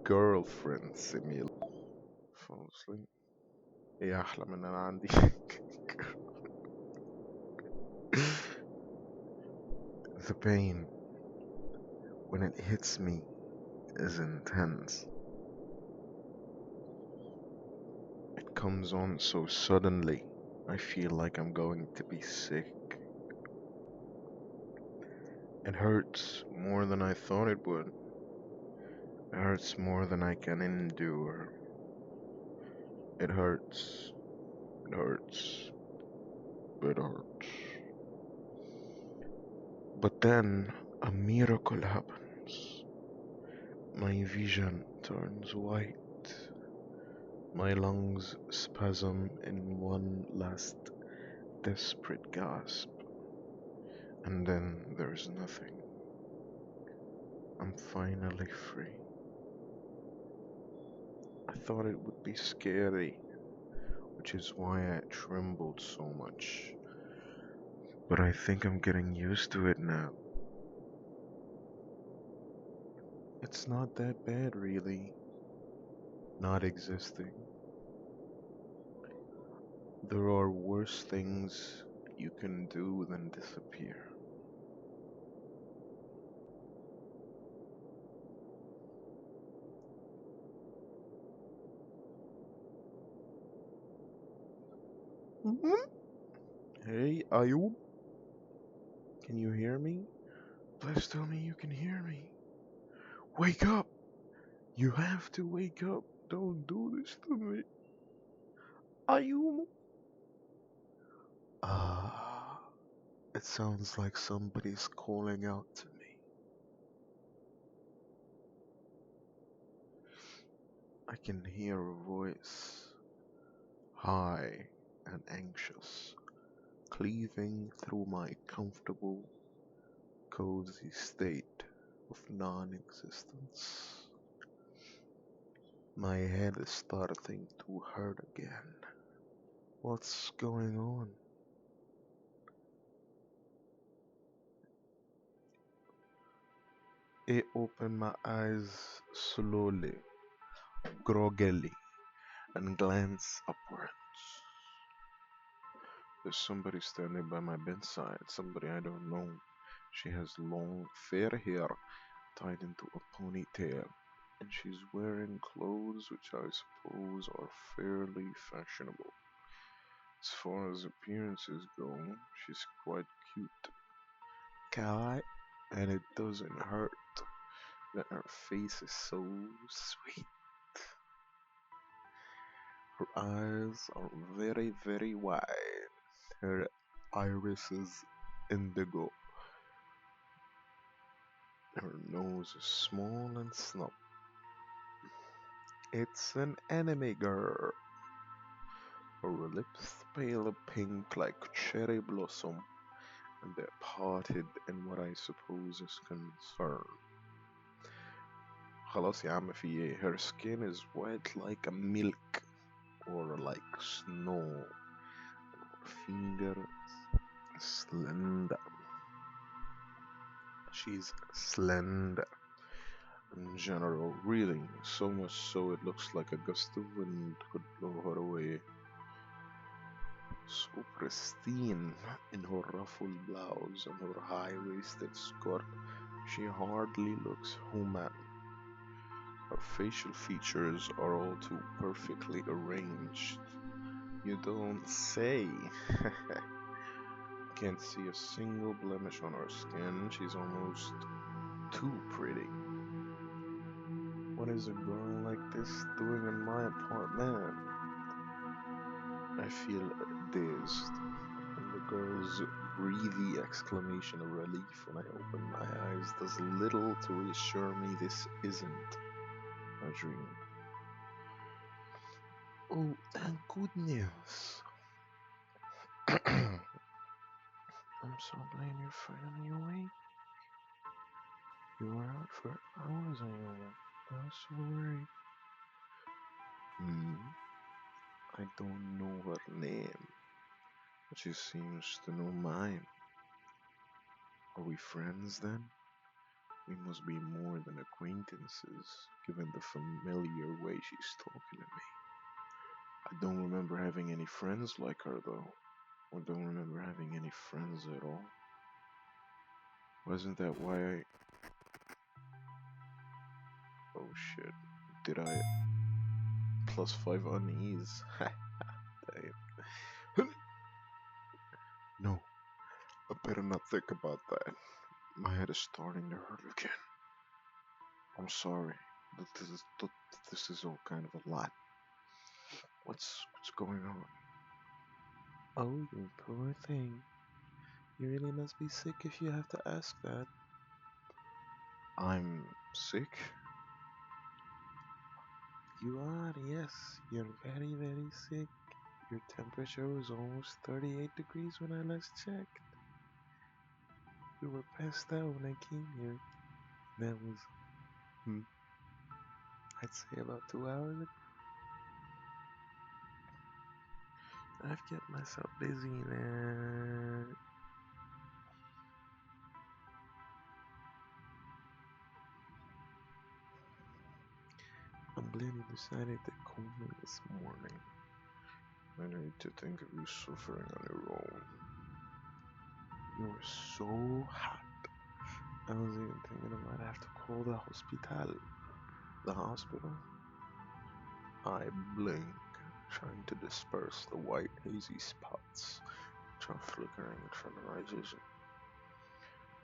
girlfriend simulator. fall asleep. هي أحلى من أنا عندي. The pain when it hits me is intense. It comes on so suddenly. I feel like I'm going to be sick. It hurts more than I thought it would. It hurts more than I can endure. It hurts. It hurts. It hurts. But then a miracle happens. My vision turns white. My lungs spasm in one last desperate gasp. And then there's nothing. I'm finally free. I thought it would be scary, which is why I trembled so much. But I think I'm getting used to it now. It's not that bad, really, not existing. There are worse things you can do than disappear. Mhm. Hey, Ayub, can you hear me? Please tell me you can hear me. Wake up! You have to wake up. Don't do this to me. Ayub! Ah, it sounds like somebody's calling out to me. I can hear a voice, high and anxious, cleaving through my comfortable, cozy state of non existence. My head is starting to hurt again. What's going on? I open my eyes slowly, groggily, and glance upwards. There's somebody standing by my bedside, somebody I don't know. She has long, fair hair tied into a ponytail, and she's wearing clothes which I suppose are fairly fashionable. As far as appearances go, she's quite cute. Kawaii, and it doesn't hurt that her face is so sweet. Her eyes are very, very wide. Her iris is indigo. Her nose is small and snub. It's an anime girl. Her lips pale pink like cherry blossom, and they're parted in what I suppose is concern. خلاص يا عم في ايه. Her skin is white like a milk or like snow. Her fingers slender. She's slender in general, really, so much so it looks like a gust of wind could blow her away. So pristine in her ruffled blouse and her high-waisted skirt, she hardly looks human. Her facial features are all too perfectly arranged. You don't say. Can't see a single blemish on her skin. She's almost too pretty. What is a girl like this doing in my apartment? I feel dazed, and the girl's breathy exclamation of relief when I open my eyes does little to reassure me this isn't a dream. Oh, thank goodness. I'm so glad you're finally awake. You were out for hours, I was so worried. Hmm, I don't know her name, but she seems to know mine. Are we friends then? We must be more than acquaintances, given the familiar way she's talking to me. I don't remember having any friends like her though. I don't remember having any friends at all. Wasn't that why I... Oh shit. Did I... +5 unease? Damn. No, I better not think about that. My head is starting to hurt again. I'm sorry, but this is all kind of a lot. What's going on? Oh, you poor thing. You really must be sick if you have to ask that. I'm sick? You are, yes. You're very, very sick. Your temperature was almost 38 degrees when I last checked. You were passed out when I came here. That was, hmm, I'd say about 2 hours ago. I've kept myself busy, man. I'm glad you decided to call me this morning. I need to think of you suffering on your own. You were so hot. I was even thinking I might have to call the hospital. The hospital? I blink, trying to disperse the white hazy spots which are flickering in front of my vision.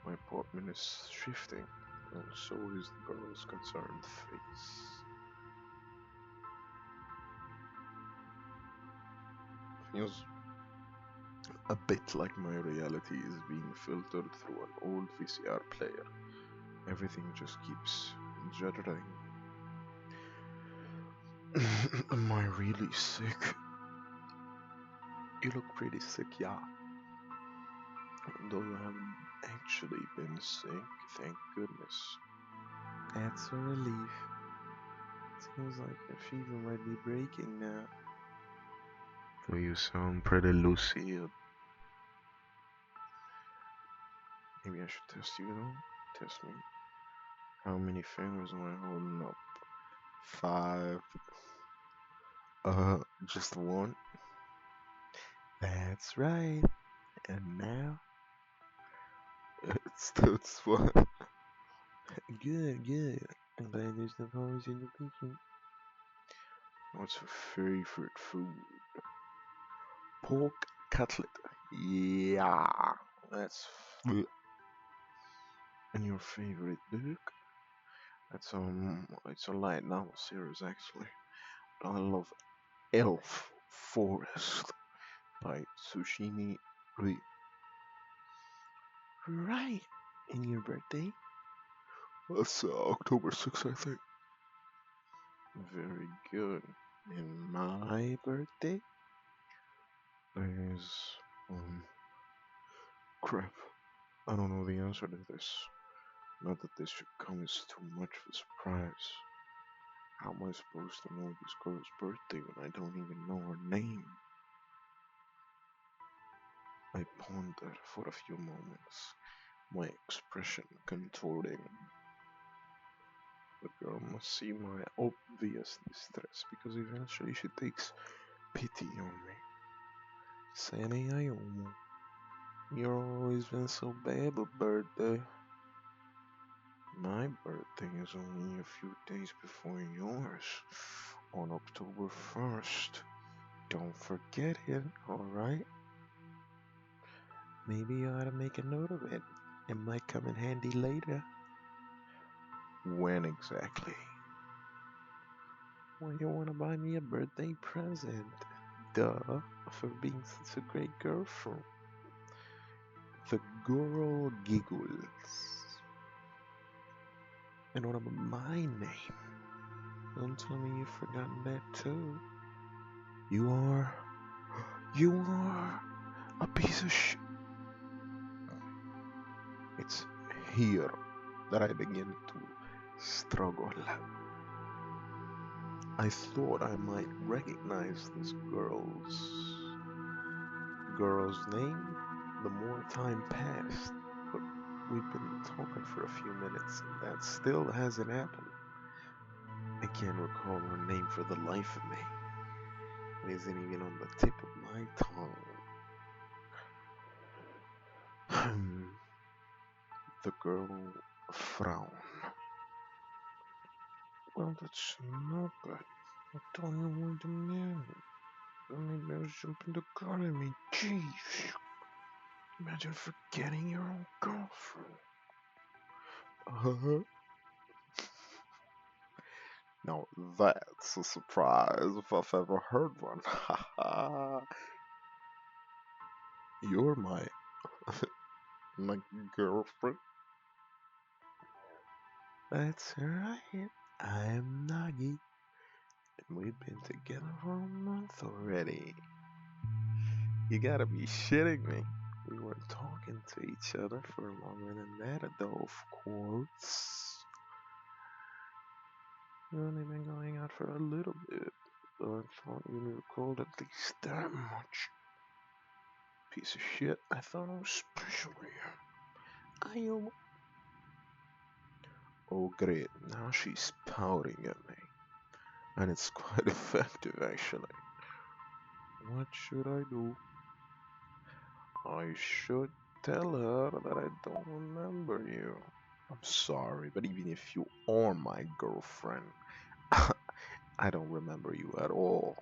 My apartment is shifting, and so is the girl's concerned face. Feels a bit like my reality is being filtered through an old VCR player. Everything just keeps juddering. Am I really sick? You look pretty sick, yeah. Though you haven't actually been sick, thank goodness. That's a relief. Seems like your fever might be breaking now. Though you sound pretty lucid. Maybe I should test you though? Test me. How many fingers am I holding up? 5. Just one? That's right. And now? That's what. Good, good. I'm glad there's no problems in your patient. What's your favorite food? Pork cutlet. Yeah, that's. And your favorite book? It's a light novel series actually. I love Elf Forest by Tsushimi Rui. Right. And your birthday? That's October 6th, I think. Very good. And my birthday is um crap. I don't know the answer to this. Not that this should come as too much of a surprise. How am I supposed to know this girl's birthday when I don't even know her name? I pondered for a few moments, my expression contorting. The girl must see my obvious distress because eventually she takes pity on me. Sandy Ayomo. You've always been so bad about birthday. My birthday is only a few days before yours, on October 1st. Don't forget it, alright? Maybe you ought to make a note of it. It might come in handy later. When exactly? When you want to buy me a birthday present. Duh, for being such a great girlfriend. The girl giggles. And what about my name? Don't tell me you've forgotten that too. You are. You are a piece of sh. It's here that I begin to struggle. I thought I might recognize this girl's name the more time passed, but We've been talking for a few minutes, and that still hasn't happened. I can't recall her name for the life of me. It isn't even on the tip of my tongue. The girl frowned. Well, that's not good. I don't know what to mean. Maybe I was jumping the gun at me. Jeez. Imagine forgetting your own girlfriend. Uh-huh. Now that's a surprise if I've ever heard one. You're my girlfriend. That's right. I'm Nagi, and we've been together for a month already. You gotta be shitting me. We weren't talking to each other for longer than that, though, of course. We've only been going out for a little bit, though I thought you recalled at least that much. Piece of shit, I thought I was special here. I am. Oh, great, now she's pouting at me. And it's quite effective, actually. What should I do? I should tell her that I don't remember you. I'm sorry, but even if you are my girlfriend, I don't remember you at all.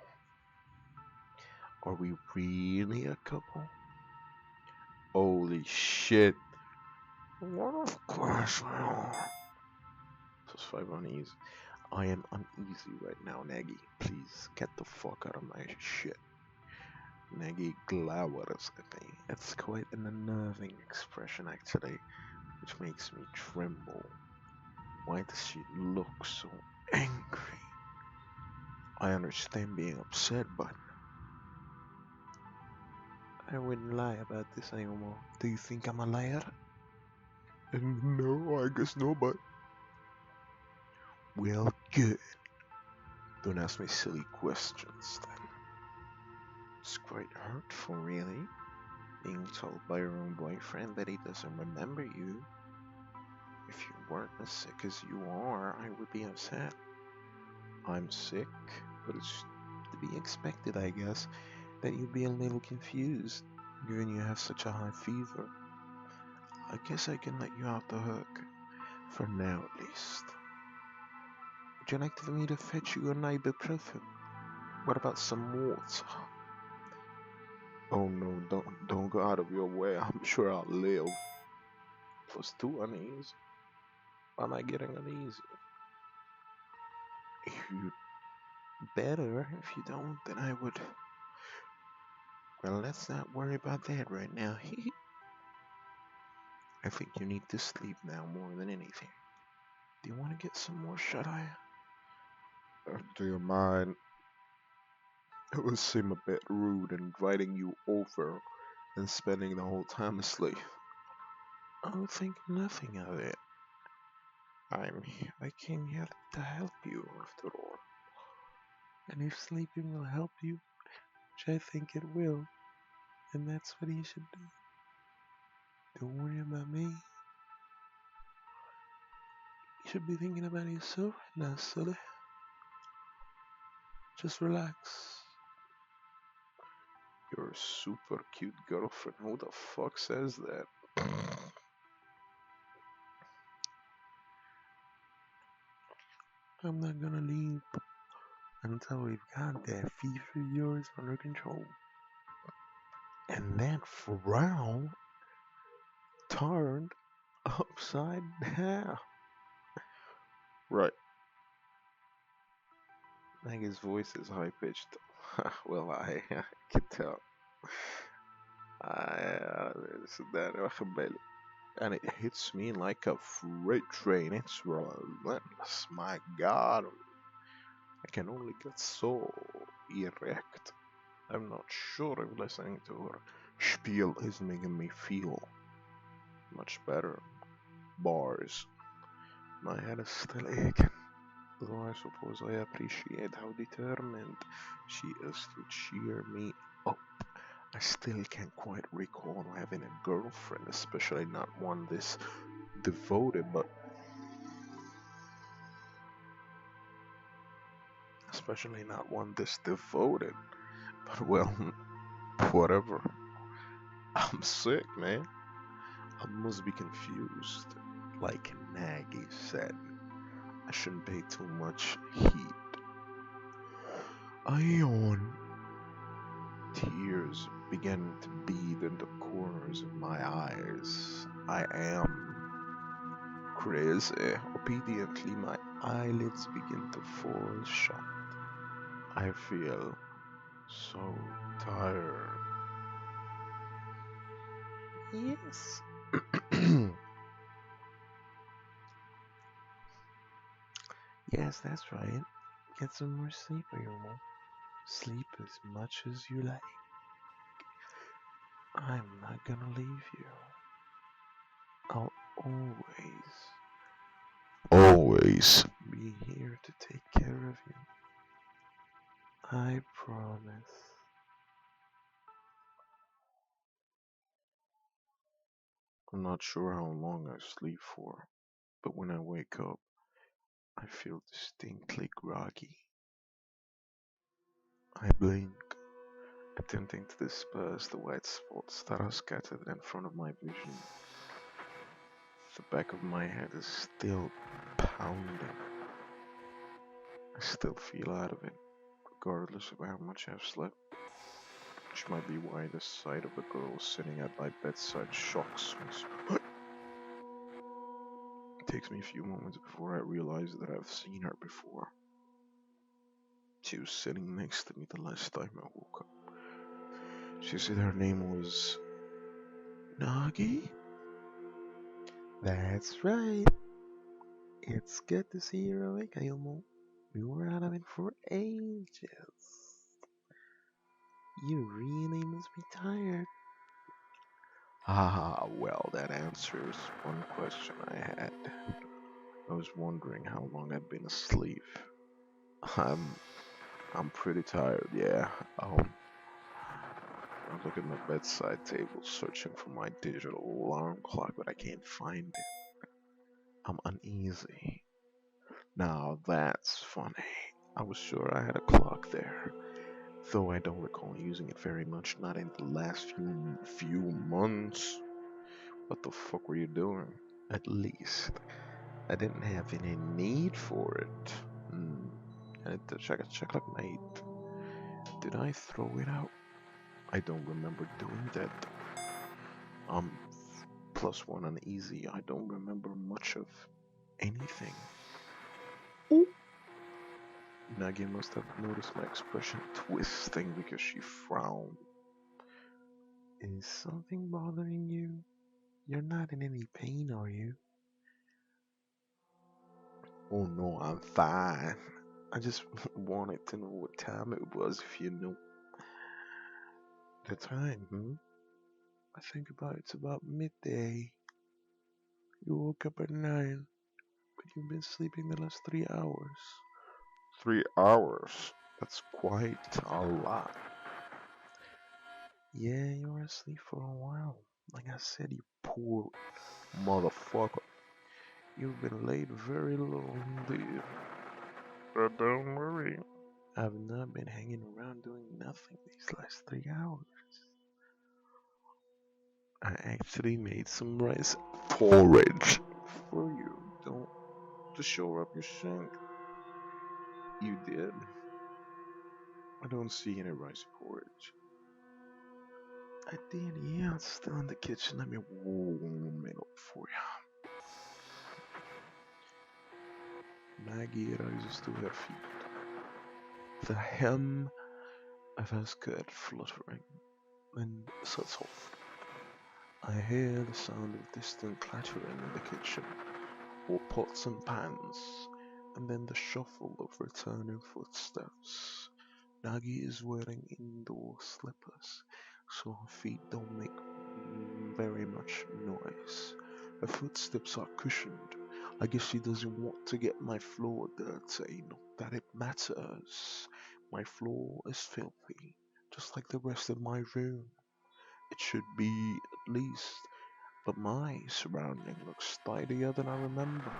Are we really a couple? Holy shit. Well, of course we are. Plus 5 uneasy. I am uneasy right now, Nagy. Please get the fuck out of my shit. Nagy glowers at me. It's quite an unnerving expression, actually, which makes me tremble. Why does she look so angry? I understand being upset, but I wouldn't lie about this anymore. Do you think I'm a liar? No, I guess no, but... Well, good. Don't ask me silly questions, then. It's quite hurtful, really. Being told by your own boyfriend that he doesn't remember you. If you weren't as sick as you are, I would be upset. I'm sick, but it's to be expected, I guess, that you'd be a little confused, given you have such a high fever. I guess I can let you out the hook, for now at least. Would you like for me to fetch you an ibuprofen? What about some water? Oh no, don't go out of your way. I'm sure I'll live. It was too uneasy. Why am I getting uneasy? You better. If you don't, then I would. Well, let's not worry about that right now. I think you need to sleep now more than anything. Do you want to get some more shut-eye? Do you mind? It would seem a bit rude inviting you over and spending the whole time asleep. I'll think nothing of it. I came here to help you, after all. And if sleeping will help you, which I think it will, then that's what you should do. Don't worry about me. You should be thinking about yourself right now, silly. Just relax. You're a super cute girlfriend. Who the fuck says that? I'm not gonna leave until we've got that fever of yours under control. And that frown turned upside down. Right. Like his voice is high pitched. Well, I can tell. Is that rebel? And it hits me like a freight train. It's relentless. My God, I can only get so erect. I'm not sure if listening to her spiel is making me feel much better. Bars. My head is still aching. Though I suppose I appreciate how determined she is to cheer me up. I still can't quite recall having a girlfriend, especially not one this devoted, but especially not one this devoted. But well, whatever. I'm sick, man. I must be confused. Like Maggie said, I shouldn't pay too much heed. I yawn. Tears began to bead in the corners of my eyes. I am crazy. Obediently, my eyelids begin to fall shut. I feel so tired. Yes. Yes, that's right. Get some more sleep, Irmo. Sleep as much as you like. I'm not gonna leave you. I'll always be here to take care of you. I promise. I'm not sure how long I sleep for, but when I wake up, I feel distinctly groggy. I blink, attempting to disperse the white spots that are scattered in front of my vision. The back of my head is still pounding. I still feel out of it, regardless of how much I've slept. Which might be why the sight of a girl sitting at my bedside shocks me. It takes me a few moments before I realize that I've seen her before. She was sitting next to me the last time I woke up. She said her name was Nagi? That's right. It's good to see you awake, Ayumu. We were out of it for ages. You really must be tired. Ah, well, that answers one question I had. I was wondering how long I'd been asleep. I'm I'm pretty tired, yeah. I look at my bedside table searching for my digital alarm clock, but I can't find it. I'm uneasy. Now that's funny. I was sure I had a clock there, though I don't recall using it very much, not in the last few months. What the fuck were you doing? At least I didn't have any need for it. Hmm. I need to check like mate. Did I throw it out? I don't remember doing that. I'm +1 uneasy. I don't remember much of anything. Ooh. Nagi must have noticed my expression twisting because she frowned. Is something bothering you? You're not in any pain, are you? Oh no, I'm fine. I just wanted to know what time it was if you know. The time, hmm? I think about it's about midday. You woke up at 9, but you've been sleeping the last 3 hours. 3 hours? That's quite a lot. Yeah, you were asleep for a while. Like I said, you poor motherfucker. You've been laid very low indeed. But don't worry. I've not been hanging around doing nothing these last 3 hours. I actually made some rice porridge for you. Don't to shore up your sink. You did. I don't see any rice porridge. I did, yeah. It's still in the kitchen. Let me warm it up for you. Maggie rises to her feet, the hem of her skirt fluttering, then sets off. I hear the sound of distant clattering in the kitchen, or pots and pans, and then the shuffle of returning footsteps. Nagi is wearing indoor slippers, so her feet don't make very much noise. Her footsteps are cushioned. I guess she doesn't want to get my floor dirty, not that it matters. My floor is filthy, just like the rest of my room. It should be at least, but my surrounding looks tidier than I remember.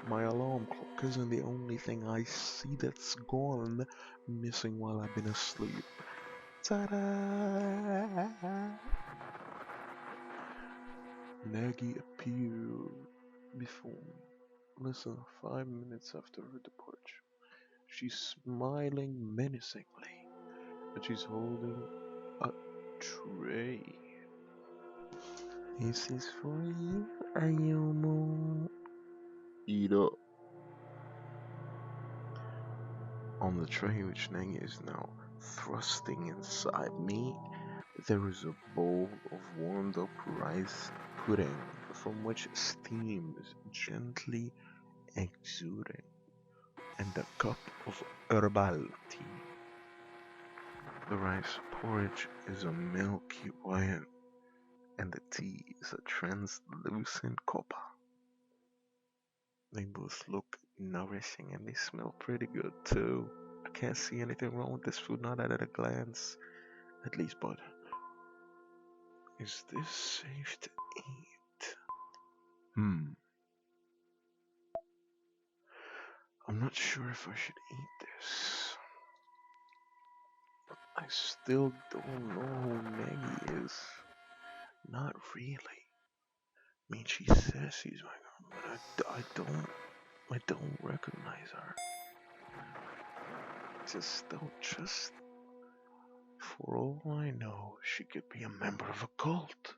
My alarm clock isn't the only thing I see that's gone missing while I've been asleep. Ta-da! Maggie appeared before me, less than 5 minutes after her departure. She's smiling menacingly, and she's holding a tray. This is for you, Ayumu. Eat up. On the tray which Nang is now thrusting inside me, there is a bowl of warmed up rice pudding from which steam is gently exuding, and a cup of herbal tea. The rice porridge is a milky white, and the tea is a translucent copper. They both look nourishing and they smell pretty good too. I can't see anything wrong with this food, not at a glance, at least, but is this safe to eat? I'm not sure if I should eat this. I still don't know who Maggie is. Not really. I mean, she says she's my girl, but I don't recognize her. I just don't trust. For all I know, she could be a member of a cult.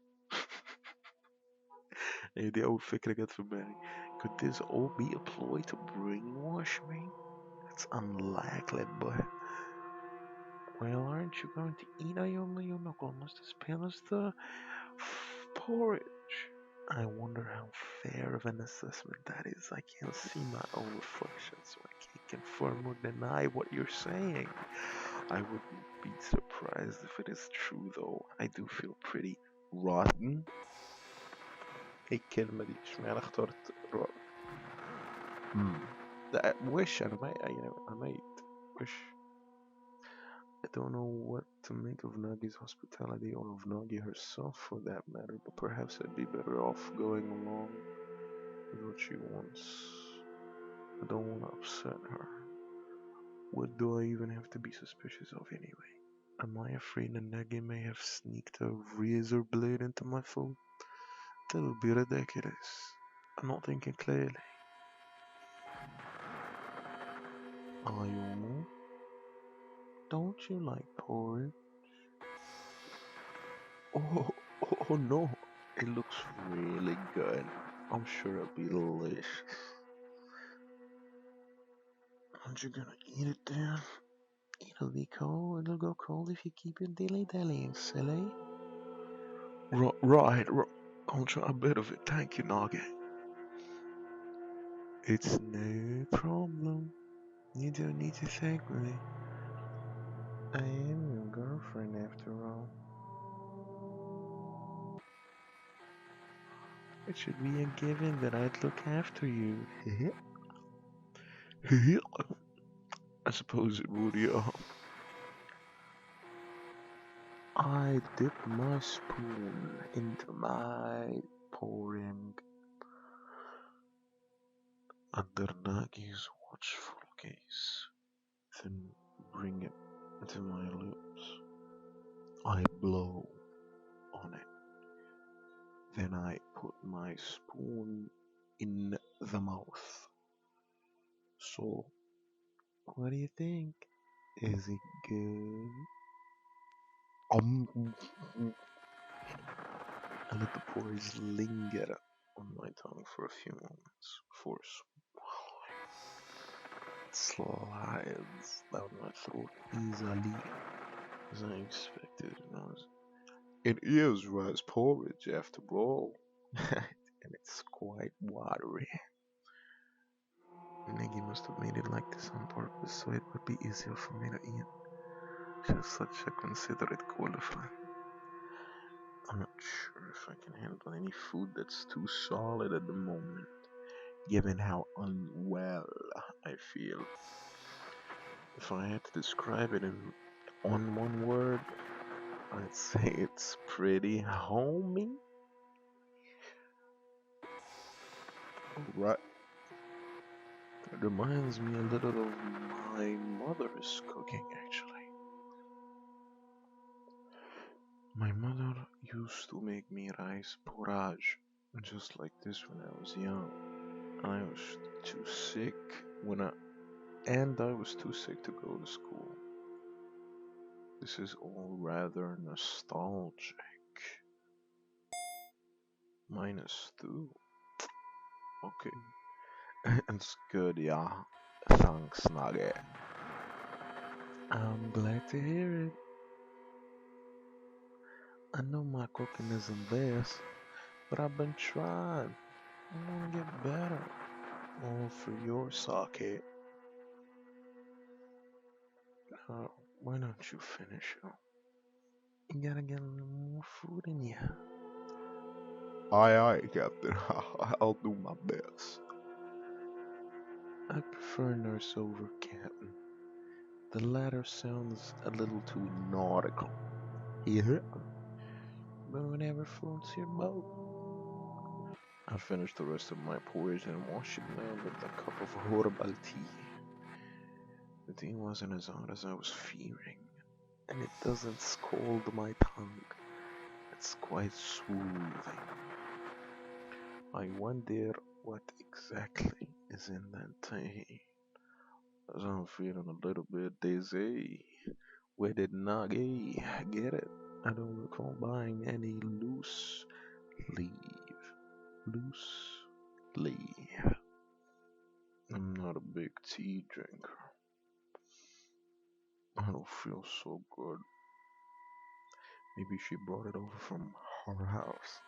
Hey, die oude fikker get voorbij. Could this all be a ploy to brainwash me? It's unlikely, but well, aren't you going to eat Ayoma? You're not going to spill us the porridge. I wonder how fair of an assessment that is. I can't see my own reflection, so I can't confirm or deny what you're saying. I wouldn't be surprised if it is true, though. I do feel pretty rotten. Ik ken me die smerig tot wish I might wish. I don't know what to make of Nagi's hospitality or of Nagi herself for that matter, but perhaps I'd be better off going along with what she wants. I don't want to upset her. What do I even have to be suspicious of anyway? Am I afraid that Nagi may have sneaked a razor blade into my food? That would be ridiculous. I'm not thinking clearly. Ayumu, don't you like porridge? Oh, oh no, it looks really good. I'm sure it'll be delicious. Aren't you gonna eat it then? It'll be cold. It'll go cold if you keep it dilly-dallying, silly. Right. I'll try a bit of it. Thank you, Nagi. It's no problem. You don't need to thank me. I am your girlfriend after all. It should be a given that I'd look after you. I suppose it would, yeah. I dip my spoon into my pouring under Nagi's watchful gaze, then bring it to my lips. I blow on it. Then I put my spoon in the mouth. So, what do you think? Is it good? I let the porridge linger on my tongue for a few moments before swallowing. It slides down my throat easily, as I expected. It is rice porridge after all, and it's quite watery. Negi must have made it like this on purpose so it would be easier for me to eat. She's such a considerate qualifier. I'm not sure if I can handle any food that's too solid at the moment, given how unwell I feel. If I had to describe it on one word, I'd say it's pretty homey. Alright. It reminds me a little of my mother's cooking, actually. My mother used to make me rice porridge just like this when I was young. I was too sick when I was too sick to go to school. This is all rather nostalgic. Minus two. Okay. It's good, yeah. Thanks, Nugget. I'm glad to hear it. I know my cooking isn't best, but I've been trying. I want to get better. All for your sake. Uh, why don't you finish it? You gotta get a little more food in you. Aye, Captain. I'll do my best. I prefer nurse over captain. The latter sounds a little too nautical. Yeah. But whatever floats your boat. I finished the rest of my porridge and washed it down with a cup of herbal tea. The tea wasn't as hot as I was fearing, and it doesn't scald my tongue. It's quite soothing. I wonder what exactly is in that tea. As I'm feeling a little bit dizzy. Where did Nagi get it? I don't recall buying any leaf. Loose leaf. I'm not a big tea drinker. I don't feel so good. Maybe she brought it over from her house.